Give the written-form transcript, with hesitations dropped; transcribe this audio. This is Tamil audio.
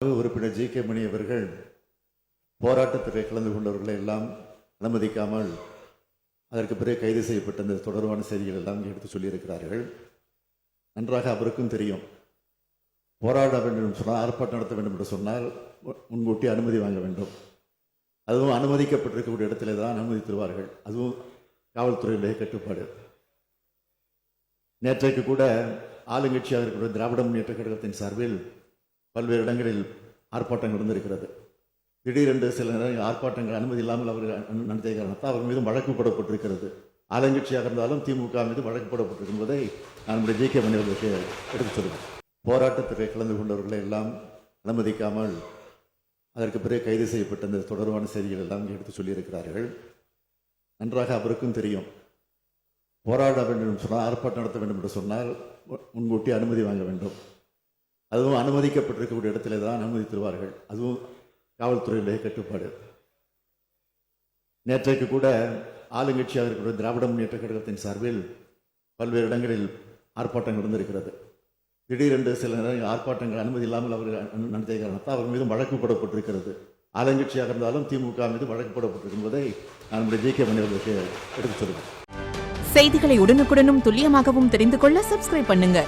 உறுப்பினர் ஜி.கே. மணி அவர்கள் போராட்டத்தில் கலந்து கொண்டவர்களை எல்லாம் அனுமதிக்காமல் அதற்கு பிறகு கைது செய்யப்பட்ட இந்த தொடர்பான செய்திகள் எல்லாம் எடுத்து சொல்லியிருக்கிறார்கள். நன்றாக அவருக்கும் தெரியும். போராட வேண்டும் என்று சொன்னால், ஆர்ப்பாட்டம் நடத்த வேண்டும் என்று சொன்னால் முன்கூட்டி அனுமதி வாங்க வேண்டும். அதுவும் அனுமதிக்கப்பட்டிருக்கக்கூடிய இடத்திலே தான் அனுமதி தருவார்கள். அதுவும் காவல்துறையிலே கட்டுப்பாடு. நேற்றைக்கு கூட ஆளுங்கட்சியாக இருக்கிற திராவிட முன்னேற்ற கழகத்தின் சார்பில் பல்வேறு இடங்களில் ஆர்ப்பாட்டங்கள் இருந்திருக்கிறது. திடீரென்று சில நேரங்கள் ஆர்ப்பாட்டங்கள் அனுமதி இல்லாமல் அவர்கள் நடத்திய காரணத்தால் அவர் மீதும் வழக்கு போடப்பட்டிருக்கிறது. ஆளுங்கட்சியாக இருந்தாலும் திமுக மீது வழக்கு போடப்பட்டிருக்கும் போதை நம்முடைய ஜி.கே. மணி அவர்களுக்கு எடுத்து சொல்லுவேன். போராட்டத்தில் கலந்து கொண்டவர்களை எல்லாம் அனுமதிக்காமல் அதற்கு பிறகு கைது செய்யப்பட்ட இந்த தொடர்பான செய்திகள் எல்லாம் எடுத்து சொல்லியிருக்கிறார்கள். நன்றாக அவருக்கும் தெரியும். போராட வேண்டும் என்று சொன்னால், ஆர்ப்பாட்டம் நடத்த வேண்டும் என்று சொன்னால் முன்கூட்டி அனுமதி வாங்க வேண்டும். அதுவும் அனுமதிக்கப்பட்டிருக்கக்கூடிய இடத்திலே தான் அனுமதி தருவார்கள். அதுவும் காவல்துறையிலே கட்டுப்பாடு. நேற்றைக்கு கூட ஆளுங்கட்சியாக இருக்கிற திராவிட முன்னேற்ற கழகத்தின் சார்பில் பல்வேறு இடங்களில் ஆர்ப்பாட்டங்கள் இருந்திருக்கிறது. திடீரென்று சில நேரங்கள் ஆர்ப்பாட்டங்கள் அனுமதி இல்லாமல் அவர்கள் நடத்திய காரணத்தால் அவர் மீதும் வழக்கு போடப்பட்டிருக்கிறது. ஆளுங்கட்சியாக இருந்தாலும் திமுக மீது வழக்கு போடப்பட்டிருக்கும் போதை நம்முடைய ஜி.கே. மணி அவர்களுக்கு எடுத்து சொல்லுவேன். செய்திகளை உடனுக்குடனும் துல்லியமாகவும் தெரிந்து கொள்ள சப்ஸ்கிரைப் பண்ணுங்க.